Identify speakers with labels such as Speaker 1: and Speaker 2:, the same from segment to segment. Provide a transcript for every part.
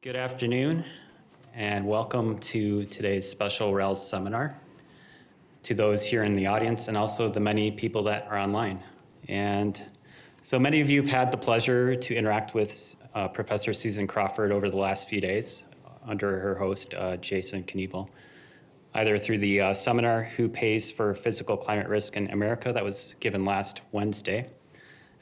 Speaker 1: Good afternoon, and welcome to today's special RAL seminar. To those here in the audience, and also the many people that are online. And so many of you have had the pleasure to interact with Professor Susan Crawford over the last few days under her host, Jason Kniebel, either through the seminar, Who Pays for Physical Climate Risk in America, that was given last Wednesday,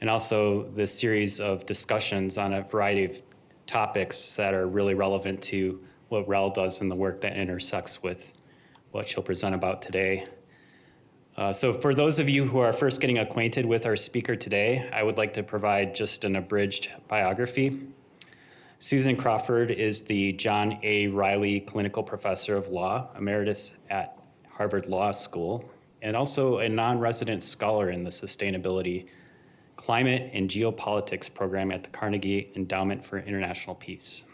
Speaker 1: and also the series of discussions on a variety of topics that are really relevant to what RAL does and the work that intersects with what she'll present about today. So for those of you who are first getting acquainted with our speaker today, I would like to provide just an abridged biography. Susan Crawford is the John A. Riley Clinical Professor of Law, Emeritus at Harvard Law School, and also a non-resident scholar in the Sustainability, Climate, and Geopolitics program at the Carnegie Endowment for International Peace.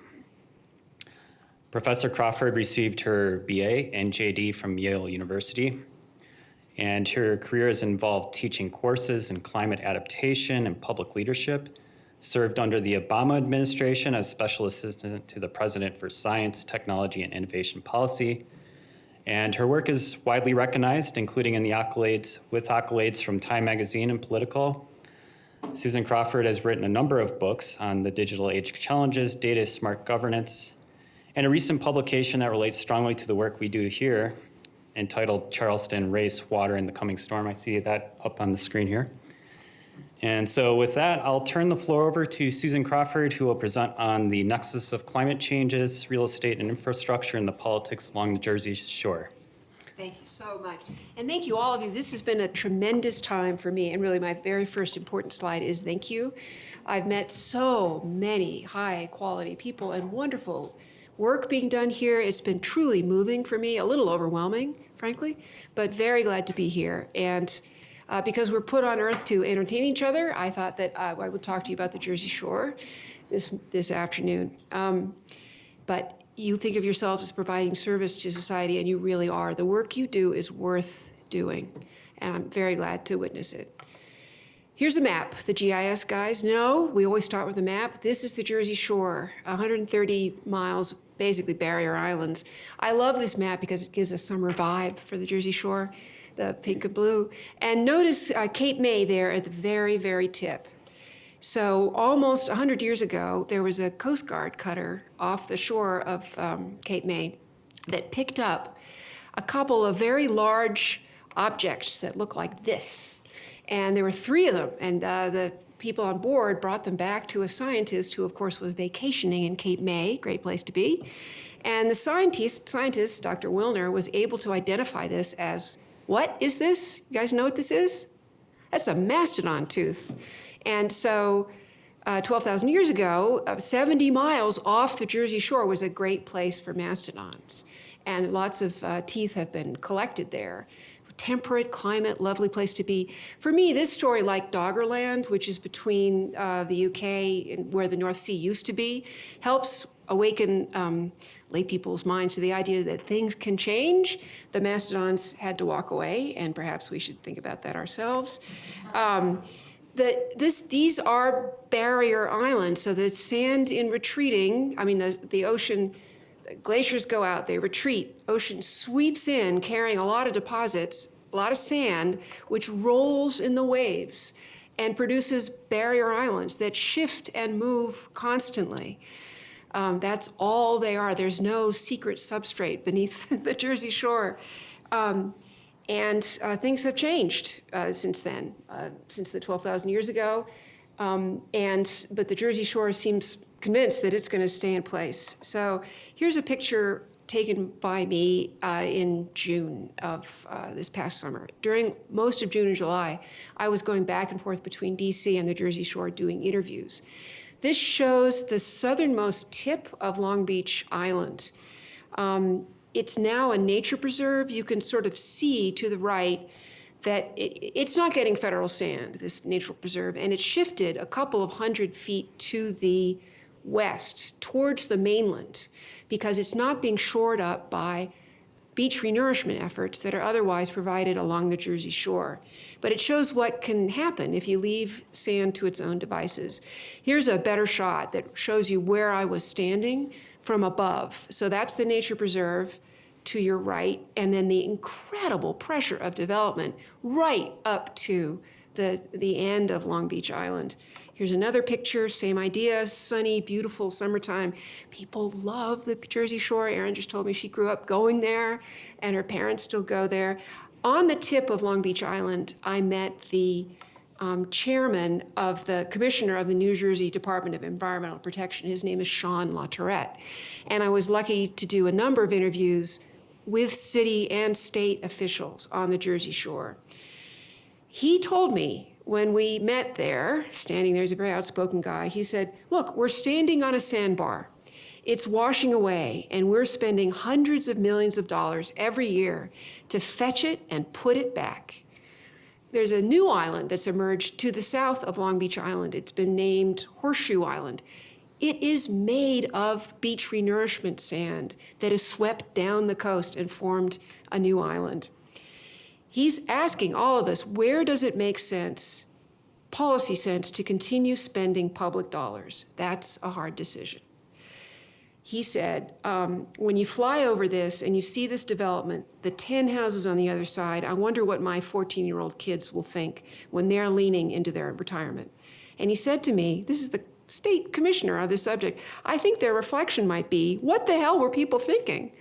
Speaker 1: Professor Crawford received her BA and JD from Yale University, and her career has involved teaching courses in climate adaptation and public leadership, served under the Obama administration as Special Assistant to the President for Science, Technology, and Innovation Policy. And her work is widely recognized, including in the accolades from Time Magazine and Political. Susan Crawford has written a number of books on the digital age challenges, data smart governance, and a recent publication that relates strongly to the work we do here, entitled Charleston, Race, Water, and the Coming Storm. I see that up on the screen here. And so with that, I'll turn the floor over to Susan Crawford, who will present on the nexus of climate changes, real estate and infrastructure, and the politics along the Jersey Shore.
Speaker 2: Thank you so much. And thank you, all of you. This has been a tremendous time for me. And really, my very first important slide is thank you. I've met so many high-quality people and wonderful work being done here. It's been truly moving for me, a little overwhelming, frankly, but very glad to be here. And because we're put on Earth to entertain each other, I thought that I would talk to you about the Jersey Shore this afternoon. But you think of yourselves as providing service to society, and you really are. The work you do is worth doing, and I'm very glad to witness it. Here's a map. The GIS guys know we always start with a map. This is the Jersey Shore, 130 miles, basically barrier islands. I love this map because it gives a summer vibe for the Jersey Shore, the pink and blue. And notice Cape May there at the very, very tip. So almost 100 years ago, there was a Coast Guard cutter off the shore of Cape May that picked up a couple of very large objects that look like this. And there were 3 of them, and the people on board brought them back to a scientist who, of course, was vacationing in Cape May, great place to be. And the scientist, Dr. Wilner, was able to identify this as, what is this? You guys know what this is? That's a mastodon tooth. And so 12,000 years ago, 70 miles off the Jersey Shore was a great place for mastodons. And lots of teeth have been collected there. Temperate climate, lovely place to be. For me, this story, like Doggerland, which is between the UK and where the North Sea used to be, helps awaken lay people's minds to the idea that things can change. The mastodons had to walk away, and perhaps we should think about that ourselves. These are barrier islands, so the sand in retreating, I mean, the ocean, glaciers go out, they retreat, ocean sweeps in carrying a lot of deposits, a lot of sand, which rolls in the waves and produces barrier islands that shift and move constantly. That's all they are. There's no secret substrate beneath the Jersey Shore. And things have changed since then, since the 12,000 years ago. But the Jersey Shore seems convinced that it's going to stay in place. So here's a picture taken by me in June of this past summer. During most of June and July, I was going back and forth between DC and the Jersey Shore doing interviews. This shows the southernmost tip of Long Beach Island. It's now a nature preserve. You can sort of see to the right that it's not getting federal sand, this natural preserve, and it shifted a couple of 100 feet to the west, towards the mainland, because it's not being shored up by beach renourishment efforts that are otherwise provided along the Jersey Shore. But it shows what can happen if you leave sand to its own devices. Here's a better shot that shows you where I was standing from above. So that's the nature preserve to your right, and then the incredible pressure of development right up to the end of Long Beach Island. Here's another picture, same idea, sunny, beautiful summertime. People love the Jersey Shore. Erin just told me she grew up going there, and her parents still go there. On the tip of Long Beach Island, I met the chairman of the commissioner of the New Jersey Department of Environmental Protection. His name is Sean LaTourette. And I was lucky to do a number of interviews with city and state officials on the Jersey Shore. He told me when we met there, standing there, he's a very outspoken guy, he said, look, we're standing on a sandbar. It's washing away, and we're spending hundreds of millions of dollars every year to fetch it and put it back. There's a new island that's emerged to the south of Long Beach Island. It's been named Horseshoe Island. It is made of beach renourishment sand that is swept down the coast and formed a new island. He's asking all of us, where does it make sense, policy sense, to continue spending public dollars? That's a hard decision. He said, when you fly over this and you see this development, the 10 houses on the other side, I wonder what my 14-year-old kids will think when they're leaning into their retirement. And he said to me, this is the state commissioner of this subject, I think their reflection might be, what the hell were people thinking?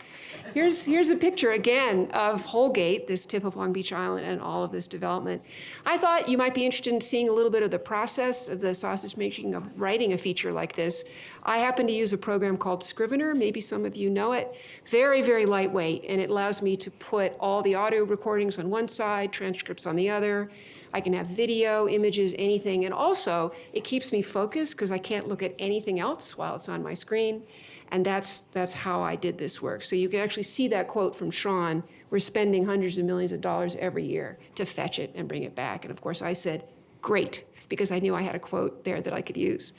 Speaker 2: Here's a picture again of Holgate, this tip of Long Beach Island, and all of this development. I thought you might be interested in seeing a little bit of the process of the sausage making of writing a feature like this. I happen to use a program called Scrivener. Maybe some of you know it. Very, very lightweight, and it allows me to put all the audio recordings on one side, transcripts on the other. I can have video, images, anything, and also it keeps me focused because I can't look at anything else while it's on my screen. And that's how I did this work. So you can actually see that quote from Sean, we're spending hundreds of millions of dollars every year to fetch it and bring it back. And of course I said, great, because I knew I had a quote there that I could use.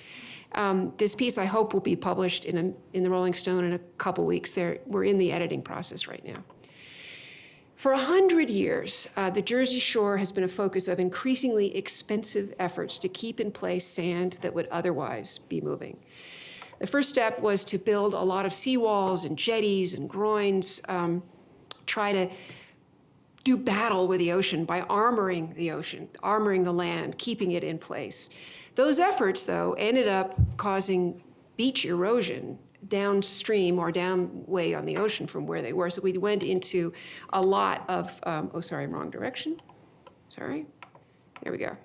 Speaker 2: This piece I hope will be published in the Rolling Stone in a couple weeks. We're in the editing process right now. For 100 years, the Jersey Shore has been a focus of increasingly expensive efforts to keep in place sand that would otherwise be moving. The first step was to build a lot of seawalls and jetties and groins, try to do battle with the ocean by armoring the ocean, armoring the land, keeping it in place. Those efforts, though, ended up causing beach erosion downstream or downway on the ocean from where they were. So we went into a lot of, wrong direction. Sorry, there we go.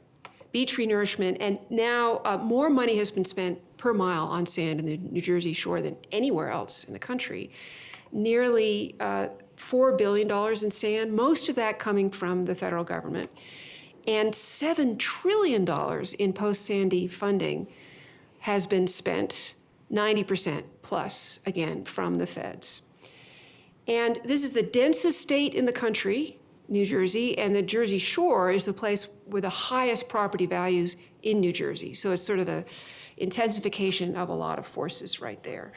Speaker 2: Beach renourishment, and now more money has been spent per mile on sand in the New Jersey Shore than anywhere else in the country. Nearly $4 billion in sand, most of that coming from the federal government, and $7 trillion in post-Sandy funding has been spent, 90% plus, again, from the feds. And this is the densest state in the country, New Jersey, and the Jersey Shore is the place with the highest property values in New Jersey. So it's sort of a intensification of a lot of forces right there.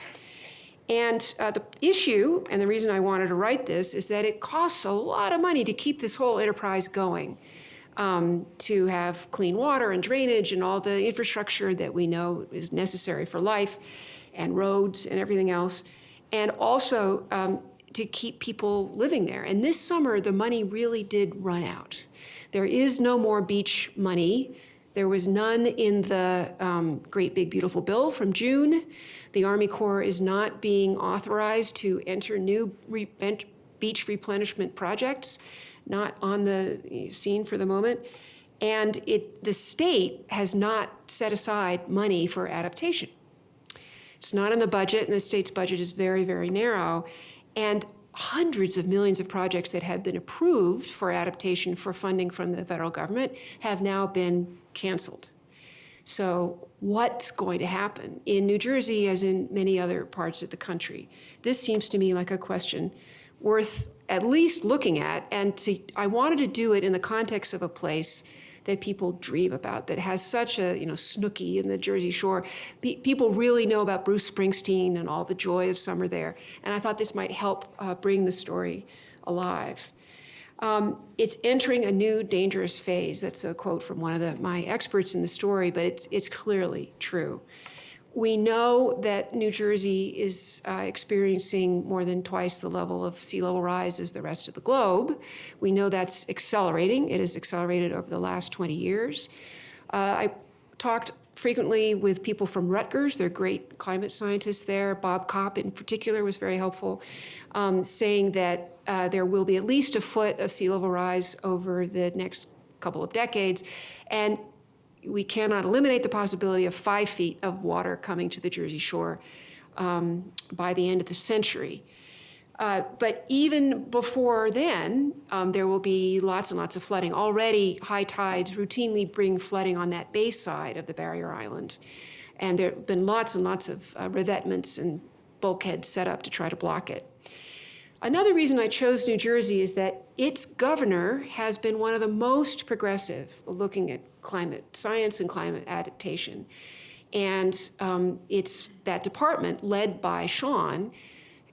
Speaker 2: And the issue, and the reason I wanted to write this, is that it costs a lot of money to keep this whole enterprise going, to have clean water and drainage and all the infrastructure that we know is necessary for life, and roads and everything else, and also to keep people living there. And this summer, the money really did run out. There is no more beach money. There was none in the Great Big Beautiful Bill from June. The Army Corps is not being authorized to enter new beach replenishment projects, not on the scene for the moment. And the state has not set aside money for adaptation. It's not in the budget, and the state's budget is very, very narrow. And hundreds of millions of projects that had been approved for adaptation for funding from the federal government have now been canceled. So what's going to happen in New Jersey, as in many other parts of the country? This seems to me like a question worth at least looking at, and I wanted to do it in the context of a place that people dream about, that has such a, Snooki in the Jersey Shore. People really know about Bruce Springsteen and all the joy of summer there. And I thought this might help bring the story alive. It's entering a new dangerous phase. That's a quote from one of my experts in the story, but it's clearly true. We know that New Jersey is experiencing more than twice the level of sea level rise as the rest of the globe. We know that's accelerating. It has accelerated over the last 20 years. I talked frequently with people from Rutgers. They're great climate scientists there. Bob Kopp in particular was very helpful, saying that there will be at least a foot of sea level rise over the next couple of decades. And we cannot eliminate the possibility of 5 feet of water coming to the Jersey Shore by the end of the century. But even before then, there will be lots and lots of flooding. Already, high tides routinely bring flooding on that bay side of the barrier island. And there have been lots and lots of revetments and bulkheads set up to try to block it. Another reason I chose New Jersey is that its governor has been one of the most progressive looking at climate science and climate adaptation. And it's that department, led by Sean,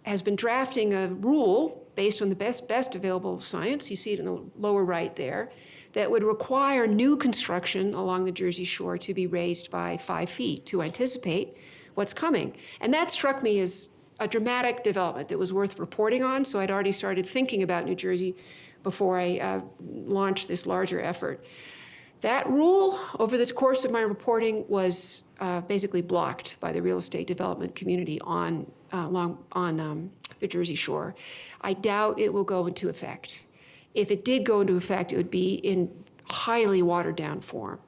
Speaker 2: has been drafting a rule based on the best available science, you see it in the lower right there, that would require new construction along the Jersey Shore to be raised by 5 feet to anticipate what's coming. And that struck me as a dramatic development that was worth reporting on, so I'd already started thinking about New Jersey before I launched this larger effort. That rule, over the course of my reporting, was basically blocked by the real estate development community on the Jersey Shore. I doubt it will go into effect. If it did go into effect, it would be in highly watered down form.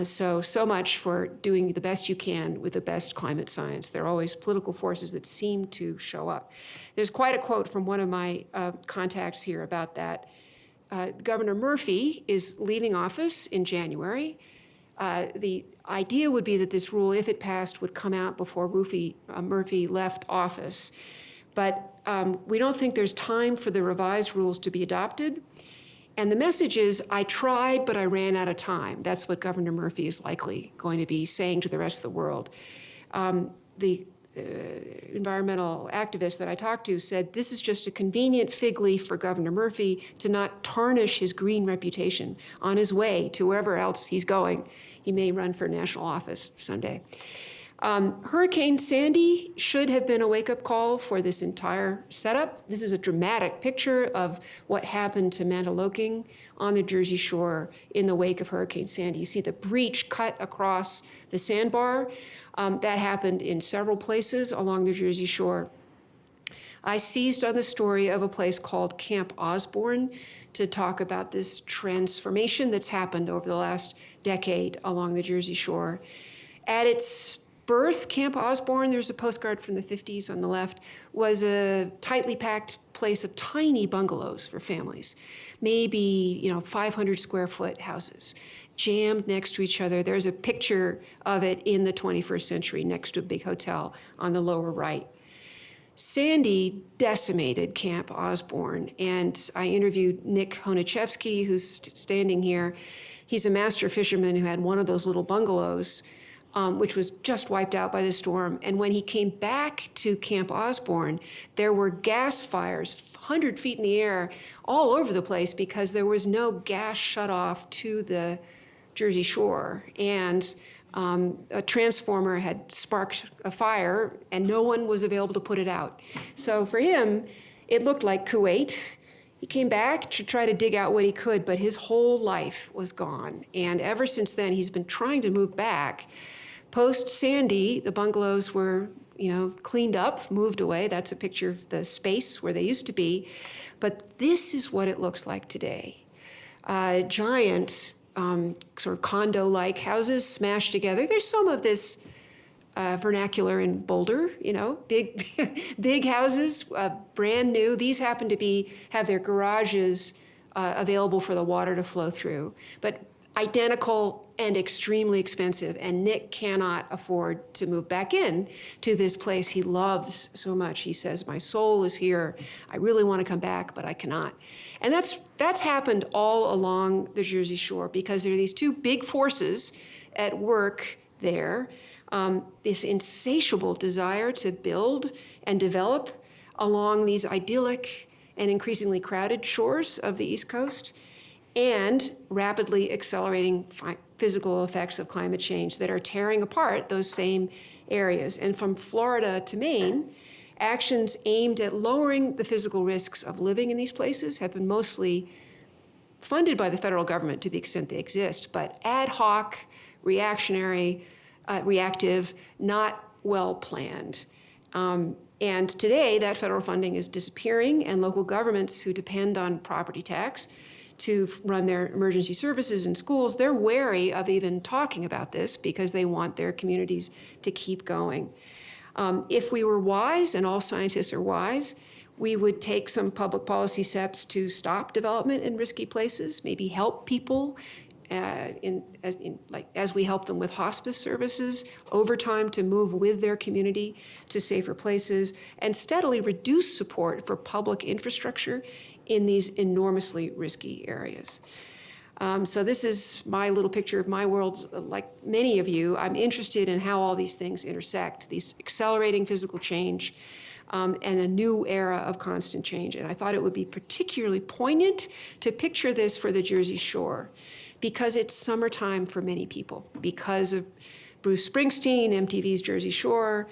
Speaker 2: So much for doing the best you can with the best climate science. There are always political forces that seem to show up. There's quite a quote from one of my contacts here about that. Governor Murphy is leaving office in January. The idea would be that this rule, if it passed, would come out before Murphy left office. But we don't think there's time for the revised rules to be adopted. And the message is, I tried, but I ran out of time. That's what Governor Murphy is likely going to be saying to the rest of the world. The environmental activist that I talked to said this is just a convenient fig leaf for Governor Murphy to not tarnish his green reputation on his way to wherever else he's going. He may run for national office someday. Hurricane Sandy should have been a wake-up call for this entire setup. This is a dramatic picture of what happened to Mantoloking on the Jersey Shore in the wake of Hurricane Sandy. You see the breach cut across the sandbar. That happened in several places along the Jersey Shore. I seized on the story of a place called Camp Osborne to talk about this transformation that's happened over the last decade along the Jersey Shore. At its birth, Camp Osborne, there's a postcard from the 50s on the left, was a tightly packed place of tiny bungalows for families, maybe 500 square foot houses, jammed next to each other. There's a picture of it in the 21st century next to a big hotel on the lower right. Sandy decimated Camp Osborne, and I interviewed Nick Honachevsky, who's standing here. He's a master fisherman who had one of those little bungalows, which was just wiped out by the storm. And when he came back to Camp Osborne, there were gas fires 100 feet in the air all over the place because there was no gas shut off to the Jersey Shore. And a transformer had sparked a fire and no one was available to put it out. So for him, it looked like Kuwait. He came back to try to dig out what he could, but his whole life was gone. And ever since then, he's been trying to move back. Post-Sandy, the bungalows were, cleaned up, moved away. That's a picture of the space where they used to be. But this is what it looks like today. Giant, sort of condo-like houses smashed together. There's some of this vernacular in Boulder, big, big houses, brand new. These happen to have their garages available for the water to flow through, but identical and extremely expensive. And Nick cannot afford to move back in to this place he loves so much. He says, my soul is here. I really want to come back, but I cannot. And that's happened all along the Jersey Shore because there are these two big forces at work there. This insatiable desire to build and develop along these idyllic and increasingly crowded shores of the East Coast, and rapidly accelerating physical effects of climate change that are tearing apart those same areas. And from Florida to Maine, actions aimed at lowering the physical risks of living in these places have been mostly funded by the federal government to the extent they exist, but ad hoc, reactionary, reactive, not well planned. And today, that federal funding is disappearing, and local governments who depend on property tax to run their emergency services in schools, they're wary of even talking about this because they want their communities to keep going. If we were wise, and all scientists are wise, we would take some public policy steps to stop development in risky places, maybe help people as we help them with hospice services over time to move with their community to safer places, and steadily reduce support for public infrastructure in these enormously risky areas. So this is my little picture of my world. Like many of you, I'm interested in how all these things intersect, these accelerating physical change and a new era of constant change. And I thought it would be particularly poignant to picture this for the Jersey Shore, because it's summertime for many people, because of Bruce Springsteen, MTV's Jersey Shore,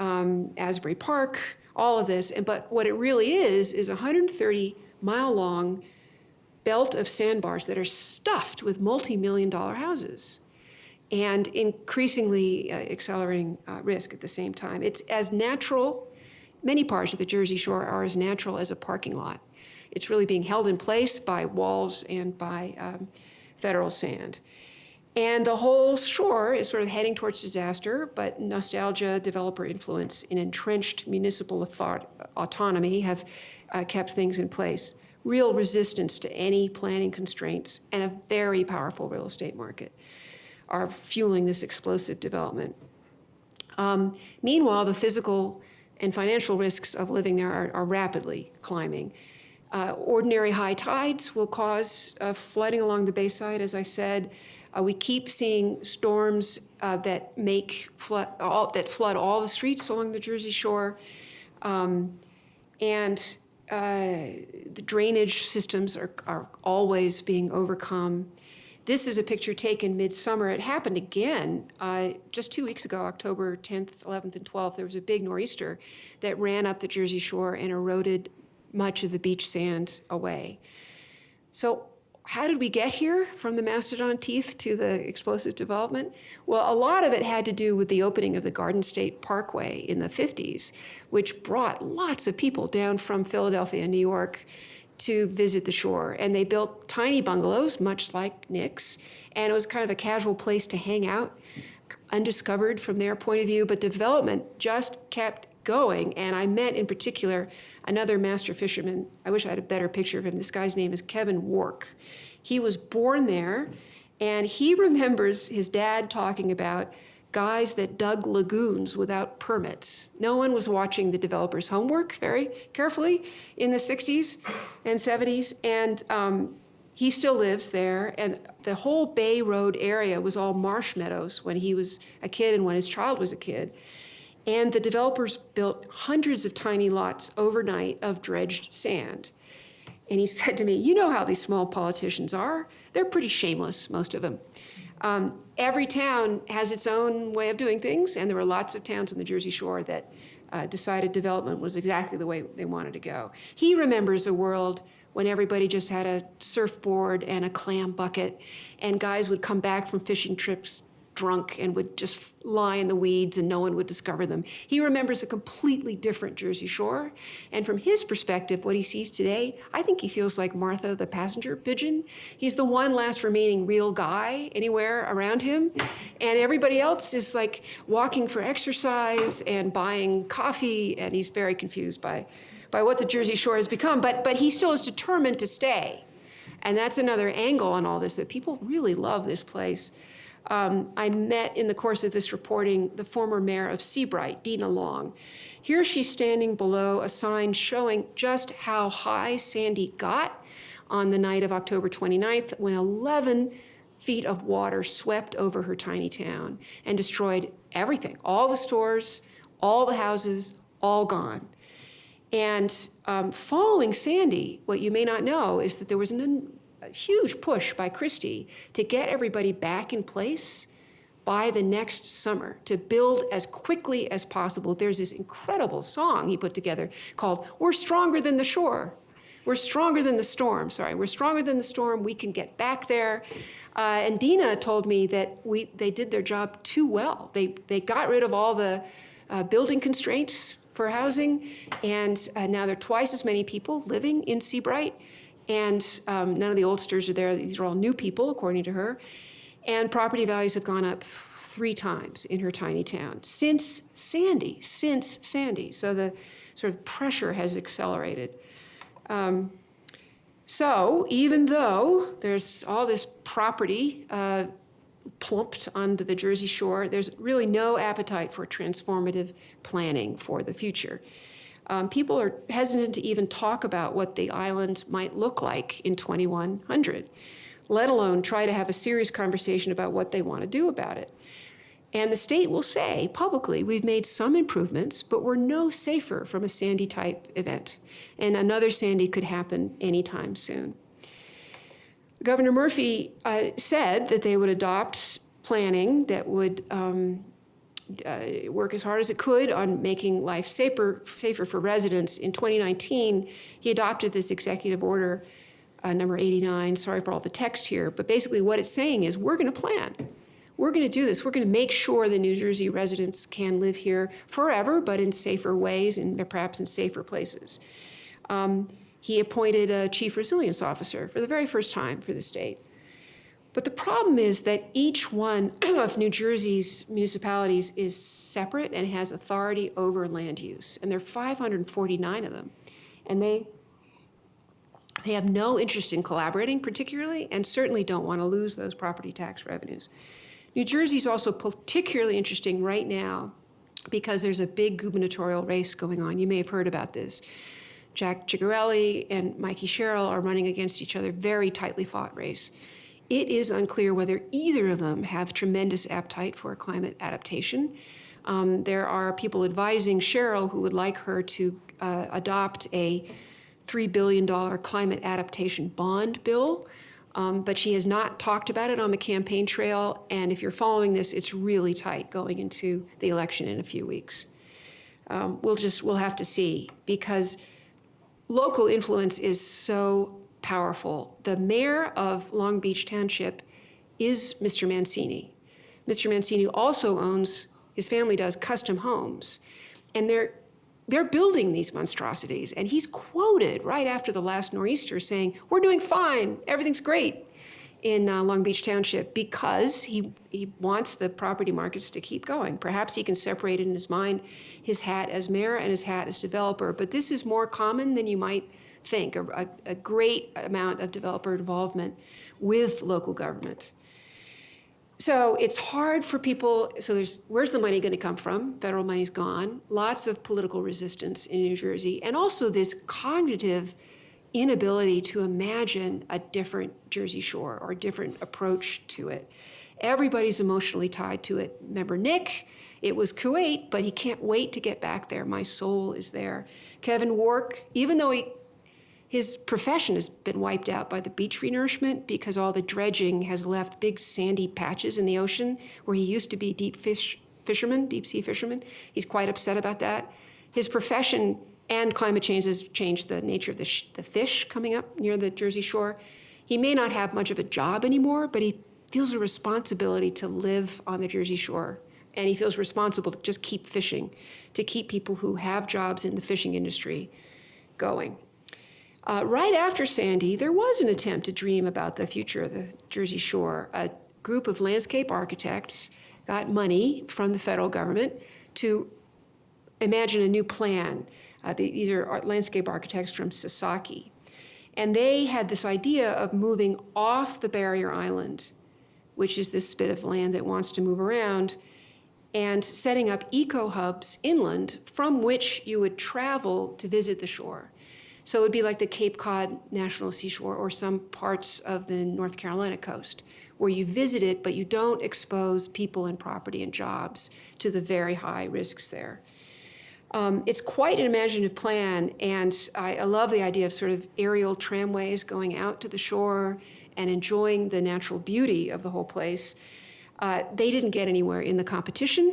Speaker 2: Asbury Park, all of this. But what it really is a 130-mile-long belt of sandbars that are stuffed with multi-million-dollar houses and increasingly accelerating risk at the same time. It's as natural, many parts of the Jersey Shore are as natural as a parking lot. It's really being held in place by walls and by federal sand. And the whole shore is sort of heading towards disaster, but nostalgia, developer influence, and entrenched municipal autonomy have kept things in place. Real resistance to any planning constraints and a very powerful real estate market are fueling this explosive development. Meanwhile, the physical and financial risks of living there are rapidly climbing. Ordinary high tides will cause flooding along the bayside, as I said. We keep seeing storms that flood all the streets along the Jersey Shore. And the drainage systems are always being overcome. This is a picture taken midsummer. It happened again just 2 weeks ago, October 10th, 11th, and 12th. There was a big nor'easter that ran up the Jersey Shore and eroded much of the beach sand away. So how did we get here from the mastodon teeth to the explosive development? Well, a lot of it had to do with the opening of the Garden State Parkway in the 50s, which brought lots of people down from Philadelphia and New York to visit the shore. And they built tiny bungalows, much like Nick's, and it was kind of a casual place to hang out, undiscovered from their point of view, but development just kept going. And I met in particular another master fisherman. I wish I had a better picture of him. This guy's name is Kevin Wark. He was born there, and he remembers his dad talking about guys that dug lagoons without permits. No one was watching the developers' homework very carefully in the 60s and 70s, and he still lives there, and the whole Bay Road area was all marsh meadows when he was a kid and when his child was a kid. And the developers built hundreds of tiny lots overnight of dredged sand. And he said to me, you know how these small politicians are. They're pretty shameless, most of them. Every town has its own way of doing things, and there were lots of towns on the Jersey Shore that decided development was exactly the way they wanted to go. He remembers a world when everybody just had a surfboard and a clam bucket, and guys would come back from fishing trips drunk and would just lie in the weeds and no one would discover them. He remembers a completely different Jersey Shore. And from his perspective, what he sees today, I think he feels like Martha the passenger pigeon. He's the one last remaining real guy anywhere around him. And everybody else is like walking for exercise and buying coffee, and he's very confused by what the Jersey Shore has become. But he still is determined to stay. And that's another angle on all this, that people really love this place. I met in the course of this reporting the former mayor of Seabright, Dina Long. Here she's standing below a sign showing just how high Sandy got on the night of October 29th when 11 feet of water swept over her tiny town and destroyed everything, all the stores, all the houses, all gone. And following Sandy, what you may not know is that there was a huge push by Christie to get everybody back in place by the next summer, to build as quickly as possible. There's this incredible song he put together called "We're Stronger Than the Shore." We're stronger than the storm, sorry. We're stronger than the storm. We can get back there. And Dina told me that they did their job too well. They got rid of all the building constraints for housing, and now there are twice as many people living in Seabright, and none of the oldsters are there. These are all new people, according to her. And property values have gone up 3 times in her tiny town since Sandy. So the sort of pressure has accelerated. So even though there's all this property plumped onto the Jersey Shore, there's really no appetite for transformative planning for the future. People are hesitant to even talk about what the island might look like in 2100, let alone try to have a serious conversation about what they want to do about it. And the state will say publicly, we've made some improvements, but we're no safer from a Sandy type event. And another Sandy could happen anytime soon. Governor Murphy said that they would adopt planning that would work as hard as it could on making life safer for residents. In 2019, he adopted this executive order, number 89. Sorry for all the text here, but basically what it's saying is we're going to plan. We're going to do this. We're going to make sure the New Jersey residents can live here forever, but in safer ways and perhaps in safer places. He appointed a chief resilience officer for the very first time for the state. But the problem is that each one of New Jersey's municipalities is separate and has authority over land use. And there are 549 of them. And they have no interest in collaborating particularly, and certainly don't want to lose those property tax revenues. New Jersey is also particularly interesting right now because there's a big gubernatorial race going on. You may have heard about this. Jack Cigarelli and Mikey Sherrill are running against each other, very tightly fought race. It is unclear whether either of them have tremendous appetite for climate adaptation. There are people advising Sherrill who would like her to adopt a $3 billion climate adaptation bond bill. But she has not talked about it on the campaign trail, and if you're following this, it's really tight going into the election in a few weeks. We'll have to see, because local influence is so powerful. The mayor of Long Beach Township is Mr. Mancini. Mr. Mancini also owns, his family does, custom homes, and they're building these monstrosities. And he's quoted right after the last nor'easter saying, we're doing fine, everything's great in Long Beach Township, because he wants the property markets to keep going. Perhaps he can separate in his mind his hat as mayor and his hat as developer, but this is more common than you might think, a great amount of developer involvement with local government. So it's hard for people, so where's the money going to come from? Federal money's gone. Lots of political resistance in New Jersey, and also this cognitive inability to imagine a different Jersey Shore or a different approach to it. Everybody's emotionally tied to it. Remember Nick? It was Kuwait, but he can't wait to get back there. My soul is there. Kevin Wark, even though his profession has been wiped out by the beach renourishment because all the dredging has left big sandy patches in the ocean where he used to be deep sea fisherman. He's quite upset about that. His profession and climate change has changed the nature of the fish coming up near the Jersey Shore. He may not have much of a job anymore, but he feels a responsibility to live on the Jersey Shore. And he feels responsible to just keep fishing, to keep people who have jobs in the fishing industry going. Right after Sandy, there was an attempt to dream about the future of the Jersey Shore. A group of landscape architects got money from the federal government to imagine a new plan. These are landscape architects from Sasaki. And they had this idea of moving off the barrier island, which is this spit of land that wants to move around, and setting up eco-hubs inland from which you would travel to visit the shore. So it would be like the Cape Cod National Seashore or some parts of the North Carolina coast, where you visit it, but you don't expose people and property and jobs to the very high risks there. It's quite an imaginative plan, and I love the idea of sort of aerial tramways going out to the shore and enjoying the natural beauty of the whole place. They didn't get anywhere in the competition,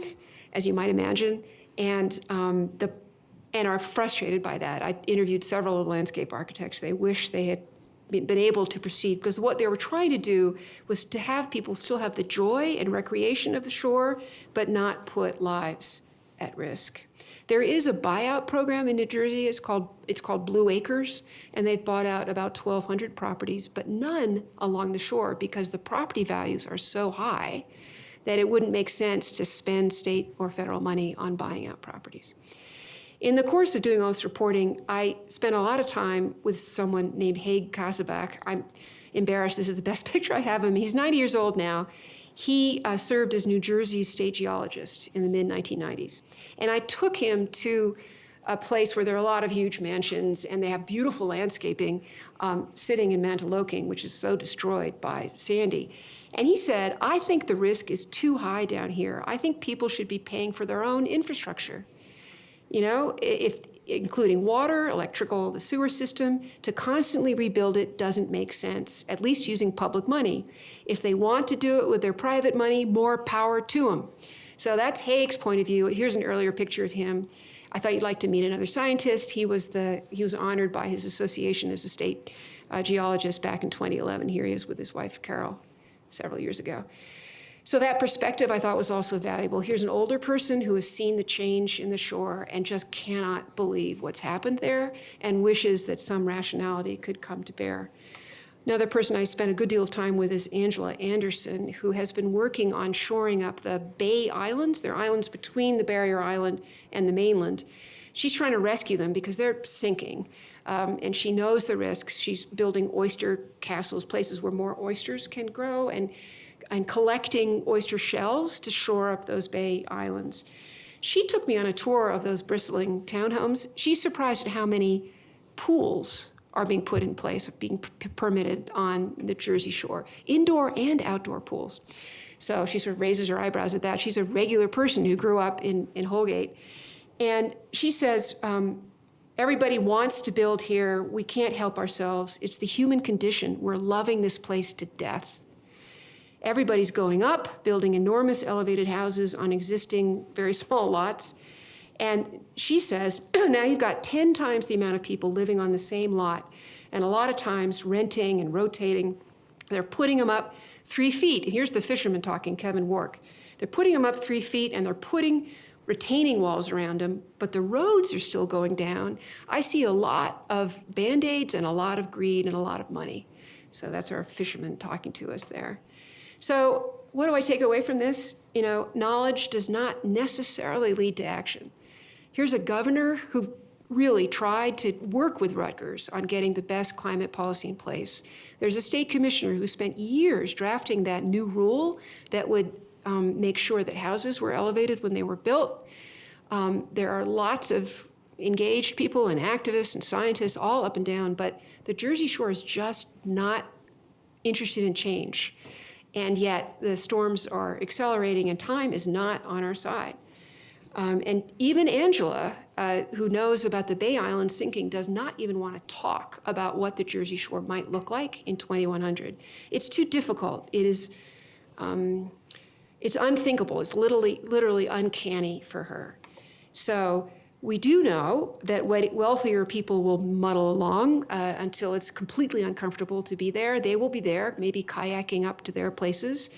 Speaker 2: as you might imagine, and are frustrated by that. I interviewed several of the landscape architects. They wish they had been able to proceed, because what they were trying to do was to have people still have the joy and recreation of the shore, but not put lives at risk. There is a buyout program in New Jersey. It's called Blue Acres, and they've bought out about 1,200 properties, but none along the shore, because the property values are so high that it wouldn't make sense to spend state or federal money on buying out properties. In the course of doing all this reporting, I spent a lot of time with someone named Haig Kasabak. I'm embarrassed, this is the best picture I have of him. He's 90 years old now. He served as New Jersey's state geologist in the mid-1990s. And I took him to a place where there are a lot of huge mansions, and they have beautiful landscaping sitting in Mantoloking, which is so destroyed by Sandy. And he said, I think the risk is too high down here. I think people should be paying for their own infrastructure. You know, including water, electrical, the sewer system, to constantly rebuild it doesn't make sense, at least using public money. If they want to do it with their private money, more power to them. So that's Haig's point of view. Here's an earlier picture of him. I thought you'd like to meet another scientist. He was honored by his association as a state geologist back in 2011. Here he is with his wife, Carol, several years ago. So that perspective I thought was also valuable. Here's an older person who has seen the change in the shore and just cannot believe what's happened there and wishes that some rationality could come to bear. Another person I spent a good deal of time with is Angela Anderson, who has been working on shoring up the Bay Islands. They're islands between the barrier island and the mainland. She's trying to rescue them because they're sinking. And she knows the risks. She's building oyster castles, places where more oysters can grow, and collecting oyster shells to shore up those Bay Islands. She took me on a tour of those bristling townhomes. She's surprised at how many pools are being put in place, being permitted on the Jersey shore, indoor and outdoor pools. So she sort of raises her eyebrows at that. She's a regular person who grew up in Holgate. And she says, everybody wants to build here. We can't help ourselves. It's the human condition. We're loving this place to death. Everybody's going up, building enormous elevated houses on existing very small lots. And she says, now you've got 10 times the amount of people living on the same lot, and a lot of times renting and rotating. They're putting them up 3 feet. And here's the fisherman talking, Kevin Wark. They're putting them up 3 feet, and they're putting retaining walls around them, but the roads are still going down. I see a lot of Band-Aids and a lot of greed and a lot of money. So that's our fisherman talking to us there. So what do I take away from this? You know, knowledge does not necessarily lead to action. Here's a governor who really tried to work with Rutgers on getting the best climate policy in place. There's a state commissioner who spent years drafting that new rule that would make sure that houses were elevated when they were built. There are lots of engaged people and activists and scientists all up and down, but the Jersey Shore is just not interested in change. And yet the storms are accelerating and time is not on our side. And even Angela, who knows about the Bay Islands sinking, does not even want to talk about what the Jersey Shore might look like in 2100. It's too difficult. It is, it's unthinkable. It's literally uncanny for her. So we do know that wealthier people will muddle along until it's completely uncomfortable to be there. They will be there, maybe kayaking up to their places.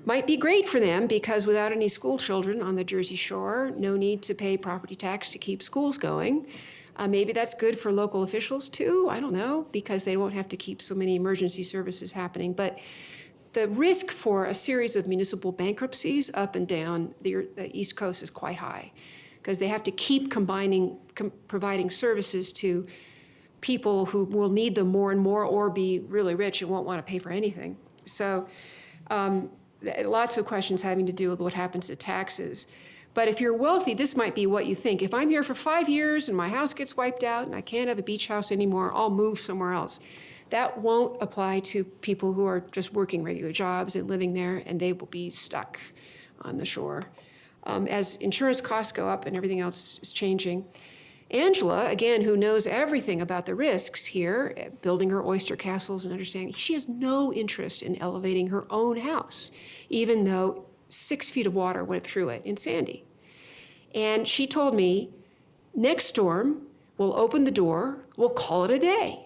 Speaker 2: Might be great for them because without any school children on the Jersey Shore, no need to pay property tax to keep schools going. Maybe that's good for local officials too, I don't know, because they won't have to keep so many emergency services happening. But the risk for a series of municipal bankruptcies up and down the East Coast is quite high, because they have to keep providing services to people who will need them more and more or be really rich and won't want to pay for anything. So lots of questions having to do with what happens to taxes. But if you're wealthy, this might be what you think. If I'm here for 5 years and my house gets wiped out and I can't have a beach house anymore, I'll move somewhere else. That won't apply to people who are just working regular jobs and living there, and they will be stuck on the shore. as insurance costs go up and everything else is changing. Angela, again, who knows everything about the risks here, building her oyster castles and understanding, she has no interest in elevating her own house, even though 6 feet of water went through it in Sandy. And she told me, next storm, we'll open the door, we'll call it a day.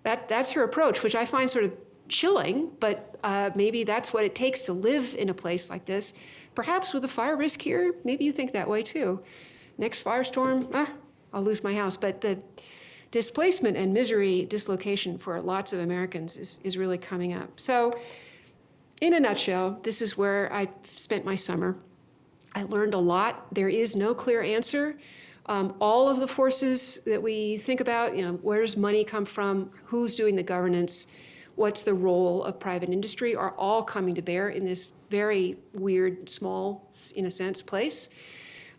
Speaker 2: That's her approach, which I find sort of chilling, but maybe that's what it takes to live in a place like this. Perhaps with a fire risk here, maybe you think that way too. Next firestorm, I'll lose my house. But the displacement and misery, dislocation for lots of Americans is really coming up. So in a nutshell, this is where I spent my summer. I learned a lot. There is no clear answer. All of the forces that we think about, where does money come from, who's doing the governance, what's the role of private industry, are all coming to bear in this very weird, small, in a sense, place.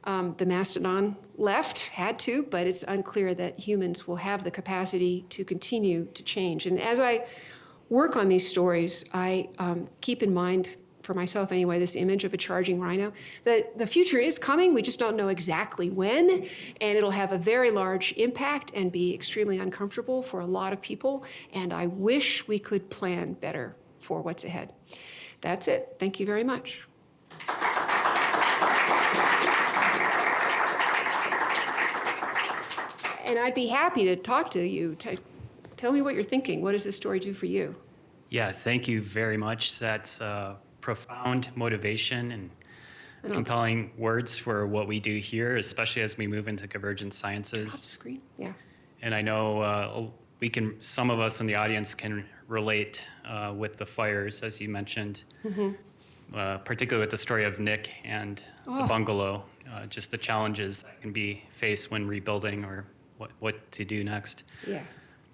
Speaker 2: The mastodon left, had to, but it's unclear that humans will have the capacity to continue to change. And as I work on these stories, I keep in mind, for myself anyway, this image of a charging rhino. The future is coming, we just don't know exactly when, and it'll have a very large impact and be extremely uncomfortable for a lot of people, and I wish we could plan better for what's ahead. That's it. Thank you very much. And I'd be happy to talk to you. Tell me what you're thinking. What does this story do for you?
Speaker 1: Yeah, thank you very much. That's profound motivation and compelling words for what we do here, especially as we move into convergent sciences.
Speaker 2: Off the screen, yeah.
Speaker 1: And I know some of us in the audience can relate with the fires, as you mentioned, particularly with the story of Nick and the bungalow, just the challenges that can be faced when rebuilding or what to do next.
Speaker 2: Yeah.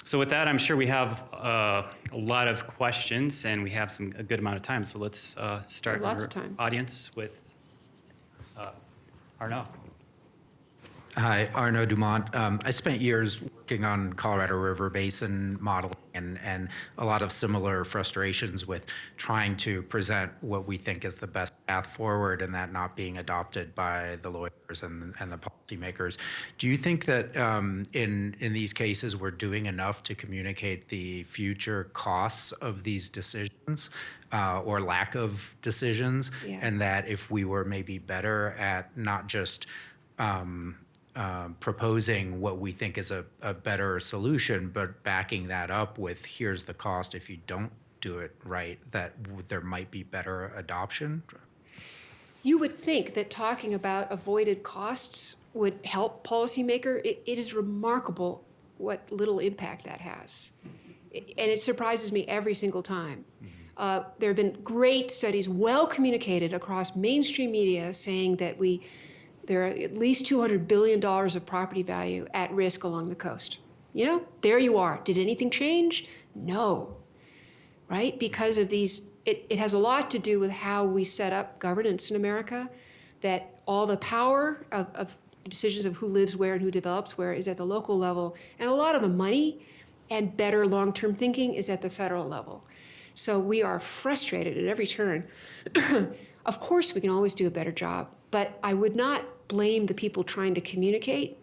Speaker 1: So with that, I'm sure we have a lot of questions, and we have a good amount of time. So let's start our audience with Arnaud.
Speaker 3: Hi, Arnaud Dumont. I spent years working on Colorado River Basin modeling and a lot of similar frustrations with trying to present what we think is the best path forward and that not being adopted by the lawyers and the policymakers. Do you think that in these cases we're doing enough to communicate the future costs of these decisions or lack of decisions, and that if we were maybe better at not just proposing what we think is a better solution, but backing that up with here's the cost if you don't do it right, that there might be better adoption?
Speaker 2: You would think that talking about avoided costs would help policymaker. It is remarkable what little impact that has. And it surprises me every single time. There have been great studies, well communicated across mainstream media, saying that there are at least $200 billion of property value at risk along the coast. There you are. Did anything change? No, right? Because of these, it has a lot to do with how we set up governance in America, that all the power of decisions of who lives where and who develops where is at the local level, and a lot of the money and better long-term thinking is at the federal level. So we are frustrated at every turn. Of course, we can always do a better job, but I would not blame the people trying to communicate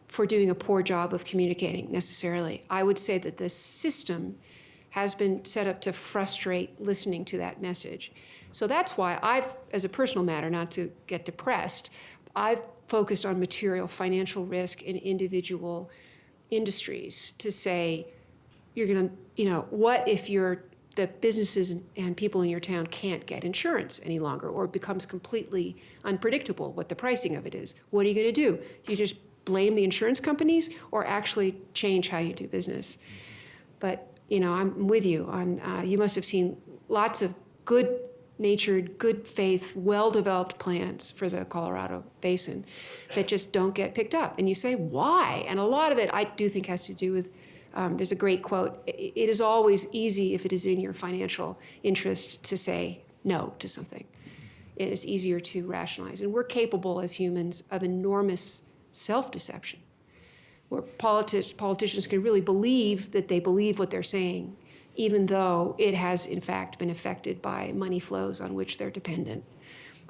Speaker 2: for doing a poor job of communicating necessarily. I would say that the system has been set up to frustrate listening to that message. So that's why I've, as a personal matter, not to get depressed, I've focused on material financial risk in individual industries to say, you're gonna, what if the businesses and people in your town can't get insurance any longer, or it becomes completely unpredictable what the pricing of it is? What are you going to do? You just blame the insurance companies or actually change how you do business? But, I'm with you on, you must have seen lots of good-natured, good faith, well-developed plans for the Colorado Basin that just don't get picked up. And you say, why? And a lot of it, I do think, has to do with there's a great quote, it is always easy if it is in your financial interest to say no to something. It is easier to rationalize. And we're capable as humans of enormous self-deception, where politicians can really believe that they believe what they're saying, even though it has, in fact, been affected by money flows on which they're dependent.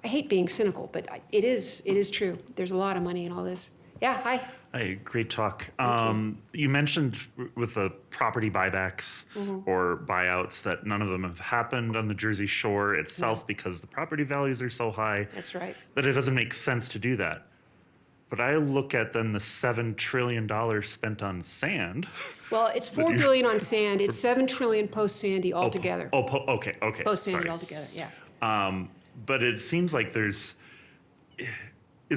Speaker 2: I hate being cynical, but it is true. There's a lot of money in all this. Yeah, hi.
Speaker 4: Hi, great talk.
Speaker 2: you.
Speaker 4: You mentioned with the property buybacks or buyouts that none of them have happened on the Jersey Shore itself because the property values are so high
Speaker 2: That's right.
Speaker 4: that it doesn't make sense to do that. But I look at then the $7 trillion spent on sand.
Speaker 2: Well, it's $4 billion on sand. It's $7 trillion post-Sandy altogether.
Speaker 4: Okay.
Speaker 2: Post-Sandy
Speaker 4: Sorry.
Speaker 2: altogether, yeah.
Speaker 4: But it seems like is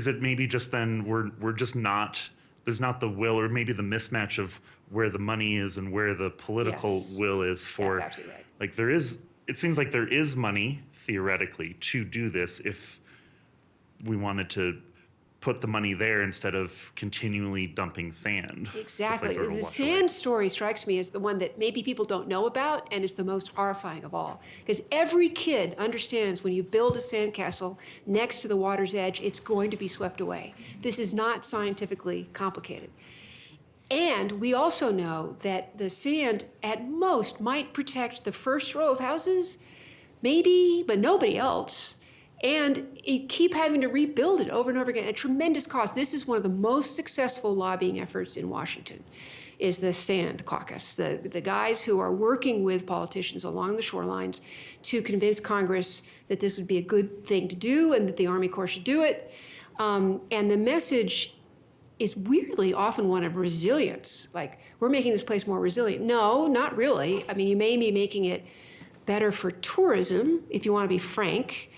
Speaker 4: it maybe just then we're just not, there's not the will or maybe the mismatch of where the money is and where the political
Speaker 2: Yes.
Speaker 4: will is for.
Speaker 2: That's absolutely right.
Speaker 4: Like it seems like there is money theoretically to do this if we wanted to put the money there instead of continually dumping sand.
Speaker 2: Exactly.
Speaker 4: If they sort of
Speaker 2: The
Speaker 4: wash
Speaker 2: sand
Speaker 4: away.
Speaker 2: story strikes me as the one that maybe people don't know about and is the most horrifying of all. Because every kid understands when you build a sandcastle next to the water's edge, it's going to be swept away. This is not scientifically complicated. And we also know that the sand at most might protect the first row of houses, maybe, but nobody else. And you keep having to rebuild it over and over again at tremendous cost. This is one of the most successful lobbying efforts in Washington, is the Sand Caucus, the guys who are working with politicians along the shorelines to convince Congress that this would be a good thing to do and that the Army Corps should do it. And the message is weirdly often one of resilience, like, we're making this place more resilient. No, not really. I mean, you may be making it better for tourism, if you want to be frank.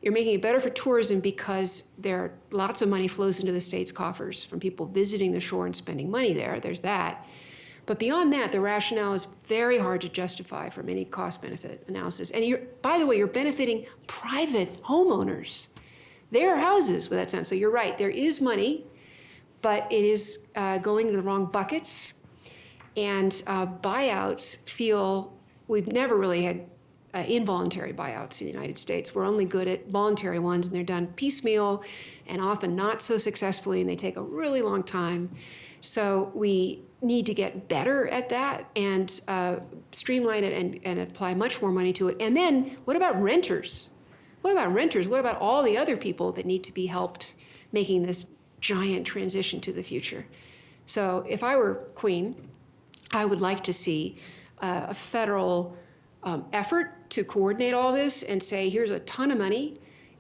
Speaker 2: You're making it better for tourism because lots of money flows into the state's coffers from people visiting the shore and spending money there. There's that. But beyond that, the rationale is very hard to justify from any cost-benefit analysis. And by the way, you're benefiting private homeowners, their houses with that sense. So you're right, there is money, but it is going to the wrong buckets. And buyouts we've never really had involuntary buyouts in the United States. We're only good at voluntary ones, and they're done piecemeal and often not so successfully, and they take a really long time. So we need to get better at that and streamline it and apply much more money to it. And then what about renters? What about renters? What about all the other people that need to be helped making this giant transition to the future? So if I were Queen, I would like to see a federal effort to coordinate all this and say, here's a ton of money,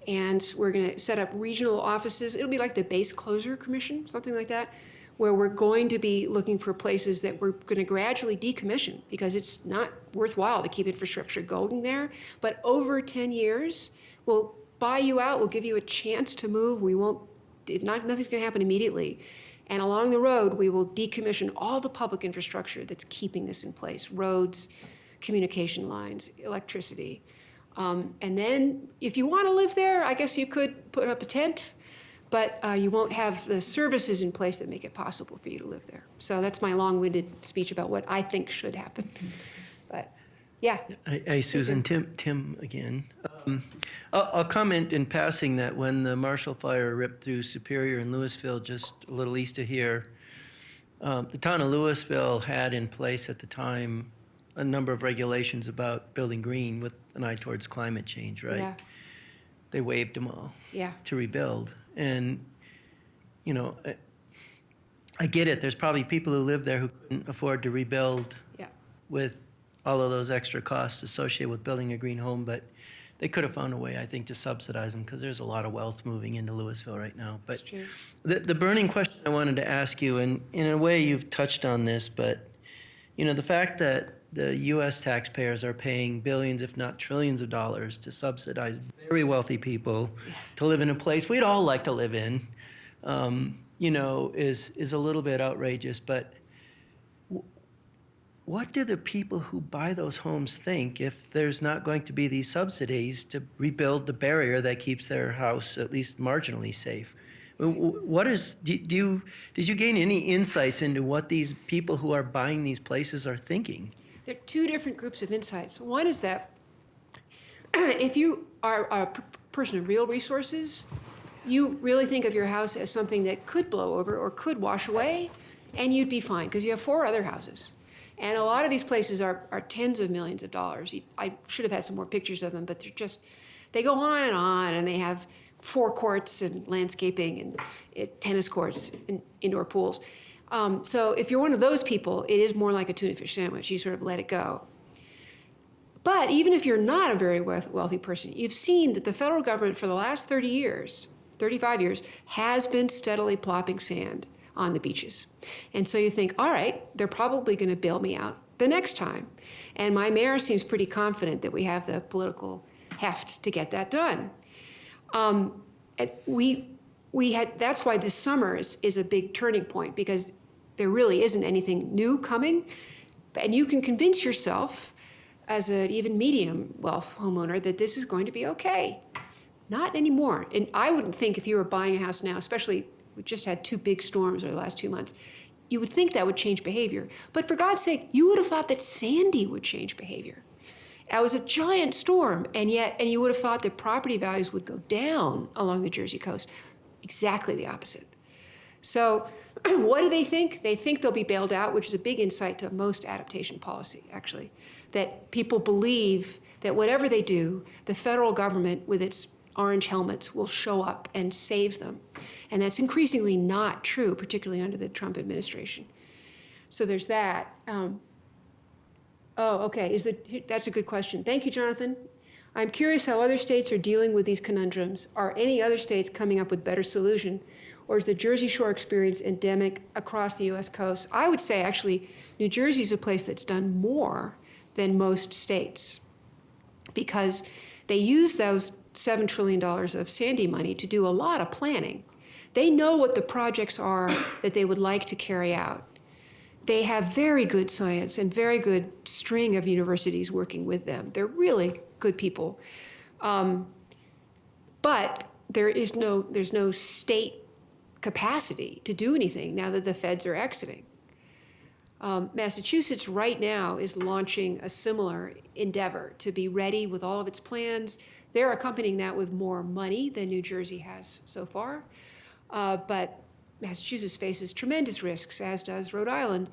Speaker 2: and we're going to set up regional offices. It'll be like the Base Closure Commission, something like that, where we're going to be looking for places that we're going to gradually decommission because it's not worthwhile to keep infrastructure going there. But over 10 years, we'll buy you out, we'll give you a chance to move. Nothing's going to happen immediately. And along the road, we will decommission all the public infrastructure that's keeping this in place, roads, communication lines, electricity. And then if you want to live there, I guess you could put up a tent, but you won't have the services in place that make it possible for you to live there. So that's my long-winded speech about what I think should happen. But yeah.
Speaker 5: Hey, Susan, Tim again. I'll comment in passing that when the Marshall Fire ripped through Superior and Louisville, just a little east of here, the town of Louisville had in place at the time a number of regulations about building green with an eye towards climate change, right?
Speaker 2: Yeah.
Speaker 5: They waived them all to rebuild. And, I get it. There's probably people who live there who couldn't afford to rebuild with all of those extra costs associated with building a green home, but they could have found a way, I think, to subsidize them because there's a lot of wealth moving into Louisville right now. But
Speaker 2: That's true.
Speaker 5: the burning question I wanted to ask you, and in a way you've touched on this, but the fact that the U.S. taxpayers are paying billions, if not trillions of dollars to subsidize very wealthy people to live in a place we'd all like to live in, is a little bit outrageous. But what do the people who buy those homes think if there's not going to be these subsidies to rebuild the barrier that keeps their house at least marginally safe? Did you gain any insights into what these people who are buying these places are thinking?
Speaker 2: There are two different groups of insights. One is that if you are a person of real resources, you really think of your house as something that could blow over or could wash away, and you'd be fine because you have 4 other houses. And a lot of these places are tens of millions of dollars. I should have had some more pictures of them, but They go on, and they have forecourts and landscaping and tennis courts and indoor pools. So if you're one of those people, it is more like a tuna fish sandwich. You sort of let it go. But even if you're not a very wealthy person, you've seen that the federal government for the last 30 years, 35 years, has been steadily plopping sand on the beaches. And so you think, all right, they're probably going to bail me out the next time. And my mayor seems pretty confident that we have the political heft to get that done. That's why this summer is a big turning point, because there really isn't anything new coming. And you can convince yourself, as an even medium wealth homeowner, that this is going to be okay. Not anymore. And I wouldn't think if you were buying a house now, especially we just had 2 big storms over the last 2 months, you would think that would change behavior. But for God's sake, you would have thought that Sandy would change behavior. That was a giant storm, and you would have thought that property values would go down along the Jersey coast. Exactly the opposite. So what do they think? They think they'll be bailed out, which is a big insight to most adaptation policy, actually. That people believe that whatever they do, the federal government with its orange helmets will show up and save them. And that's increasingly not true, particularly under the Trump administration. So there's that. Okay, that's a good question. Thank you, Jonathan. I'm curious how other states are dealing with these conundrums. Are any other states coming up with better solution? Or is the Jersey Shore experience endemic across the US coast? I would say, actually, New Jersey is a place that's done more than most states, because they use those $7 trillion of Sandy money to do a lot of planning. They know what the projects are that they would like to carry out. They have very good science and very good string of universities working with them. They're really good people. But there's no state capacity to do anything now that the feds are exiting. Massachusetts right now is launching a similar endeavor to be ready with all of its plans. They're accompanying that with more money than New Jersey has so far. But Massachusetts faces tremendous risks, as does Rhode Island.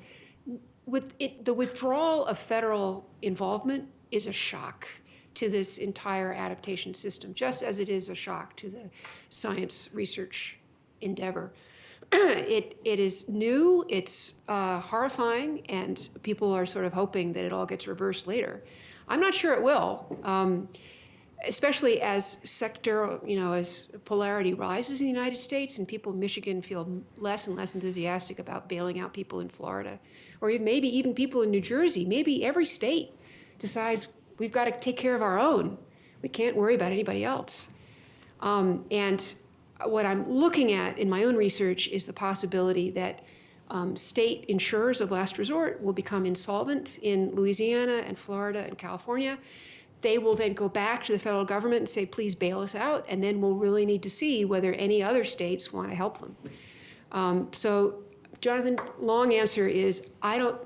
Speaker 2: The withdrawal of federal involvement is a shock to this entire adaptation system, just as it is a shock to the science research endeavor. It is new, it's horrifying, and people are sort of hoping that it all gets reversed later. I'm not sure it will, especially as as polarity rises in the United States and people in Michigan feel less and less enthusiastic about bailing out people in Florida, or maybe even people in New Jersey. Maybe every state decides we've got to take care of our own. We can't worry about anybody else. And what I'm looking at in my own research is the possibility that state insurers of last resort will become insolvent in Louisiana and Florida and California. They will then go back to the federal government and say, please bail us out, and then we'll really need to see whether any other states want to help them. So, Jonathan, long answer is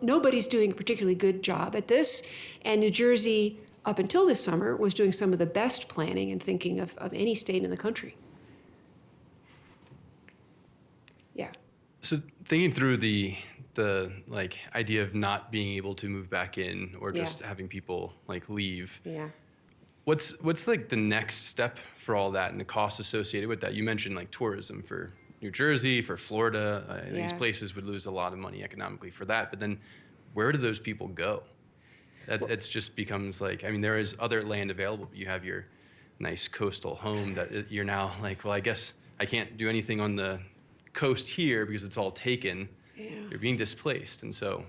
Speaker 2: nobody's doing a particularly good job at this, and New Jersey, up until this summer, was doing some of the best planning and thinking of any state in the country. Yeah.
Speaker 6: So thinking through the idea of not being able to move back in, or just having people leave.
Speaker 2: Yeah.
Speaker 6: What's the next step for all that and the costs associated with that? You mentioned tourism for New Jersey, for Florida. These places would lose a lot of money economically for that. But then where do those people go? It just becomes there is other land available. But you have your nice coastal home that you're now well, I guess I can't do anything on the coast here because it's all taken. Yeah. You're being displaced. And so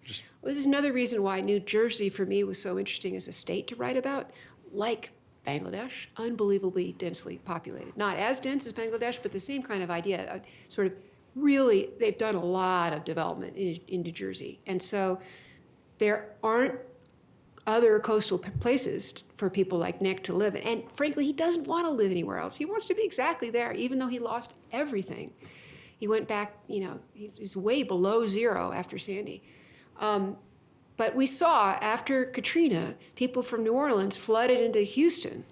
Speaker 6: just...
Speaker 2: Well, this is another reason why New Jersey, for me, was so interesting as a state to write about. Like Bangladesh, unbelievably densely populated. Not as dense as Bangladesh, but the same kind of idea. Sort of really, they've done a lot of development in New Jersey. And so there aren't other coastal places for people like Nick to live in. And frankly, he doesn't want to live anywhere else. He wants to be exactly there, even though he lost everything. He went back, he's way below zero after Sandy. But we saw after Katrina, people from New Orleans flooded into Houston.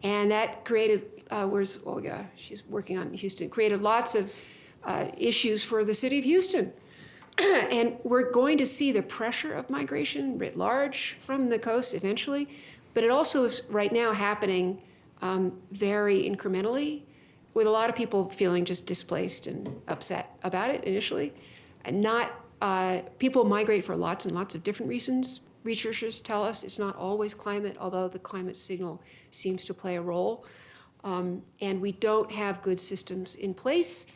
Speaker 2: And that created, where's Olga? She's working on Houston, created lots of issues for the city of Houston. And we're going to see the pressure of migration writ large from the coast eventually. But it also is right now happening very incrementally, with a lot of people feeling just displaced and upset about it initially. And not, people migrate for lots and lots of different reasons. Researchers tell us it's not always climate, although the climate signal seems to play a role. And we don't have good systems in place.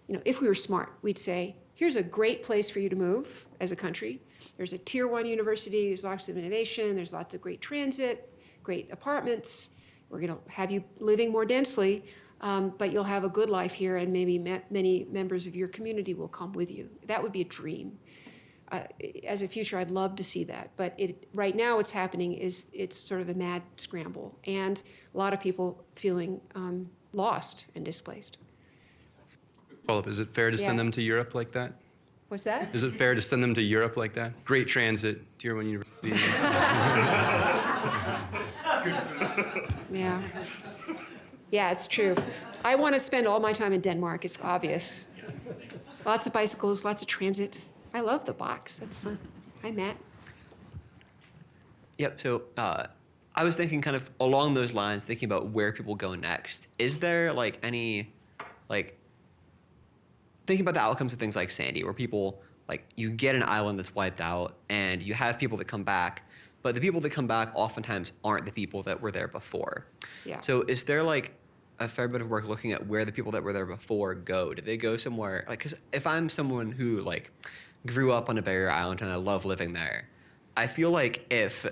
Speaker 2: You know, if we were smart, we'd say, here's a great place for you to move as a country. There's a tier 1 university, there's lots of innovation, there's lots of great transit, great apartments. We're gonna have you living more densely, but you'll have a good life here, and maybe many members of your community will come with you. That would be a dream. As a future, I'd love to see that. But right now what's happening is it's sort of a mad scramble, and a lot of people feeling lost and displaced.
Speaker 6: Follow-up, is it fair to send
Speaker 2: Yeah.
Speaker 6: them to Europe like that?
Speaker 2: What's that?
Speaker 6: Is it fair to send them to Europe like that? Great transit, tier 1 universities.
Speaker 2: Yeah. Yeah, it's true. I want to spend all my time in Denmark, it's obvious. Lots of bicycles, lots of transit. I love the box, that's fun. Hi, Matt.
Speaker 7: Yep. So I was thinking kind of along those lines, thinking about where people go next. Is there like any, like, thinking about the outcomes of things like Sandy, where people, like, you get an island that's wiped out and you have people that come back, but the people that come back oftentimes aren't the people that were there before.
Speaker 2: Yeah.
Speaker 7: So is there like a fair bit of work looking at where the people that were there before go? Do they go somewhere, like, because if I'm someone who like grew up on a barrier island and I love living there, I feel like if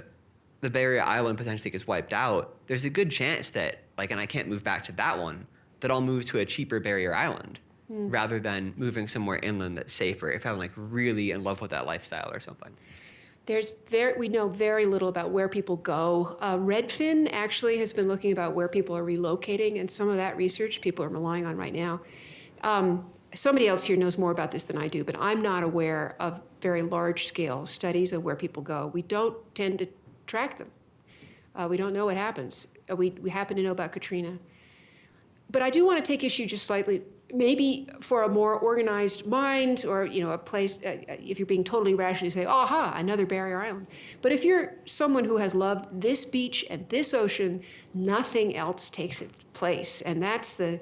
Speaker 7: the barrier island potentially gets wiped out, there's a good chance that, like, and I can't move back to that one, that I'll move to a cheaper barrier island rather than moving somewhere inland that's safer if I'm like really in love with that lifestyle or something.
Speaker 2: We know very little about where people go. Redfin actually has been looking about where people are relocating, and some of that research people are relying on right now. Somebody else here knows more about this than I do, but I'm not aware of very large-scale studies of where people go. We don't tend to track them. We don't know what happens. We happen to know about Katrina. But I do want to take issue just slightly, maybe for a more organized mind, or, you know, a place, if you're being totally rational, you say, aha, another barrier island. But if you're someone who has loved this beach and this ocean, nothing else takes its place. And that's the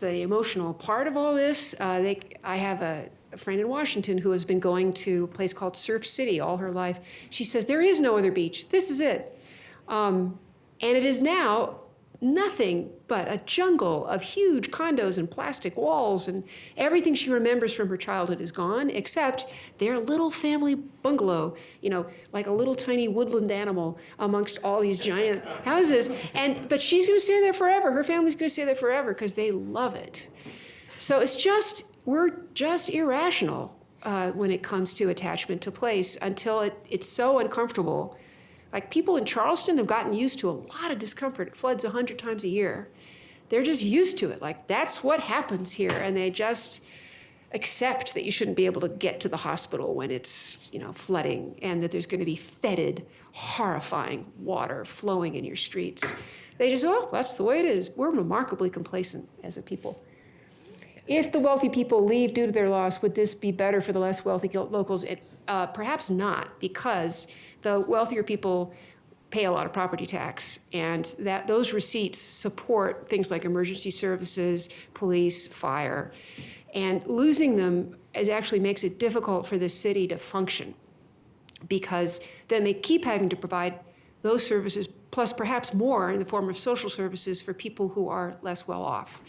Speaker 2: emotional part of all this. I have a friend in Washington who has been going to a place called Surf City all her life. She says, there is no other beach. This is it. And it is now nothing but a jungle of huge condos and plastic walls, and everything she remembers from her childhood is gone, except their little family bungalow, you know, like a little tiny woodland animal amongst all these giant houses. But she's going to stay there forever. Her family's going to stay there forever because they love it. So we're just irrational when it comes to attachment to place until it's so uncomfortable. Like, people in Charleston have gotten used to a lot of discomfort. It floods 100 times a year. They're just used to it. Like, that's what happens here. And they just accept that you shouldn't be able to get to the hospital when it's, you know, flooding, and that there's going to be fetid, horrifying water flowing in your streets. They just, oh, that's the way it is. We're remarkably complacent as a people. If the wealthy people leave due to their loss, would this be better for the less wealthy locals? Perhaps not, because the wealthier people pay a lot of property tax, and those receipts support things like emergency services, police, fire. And losing them actually makes it difficult for the city to function, because then they keep having to provide those services, plus perhaps more in the form of social services for people who are less well off.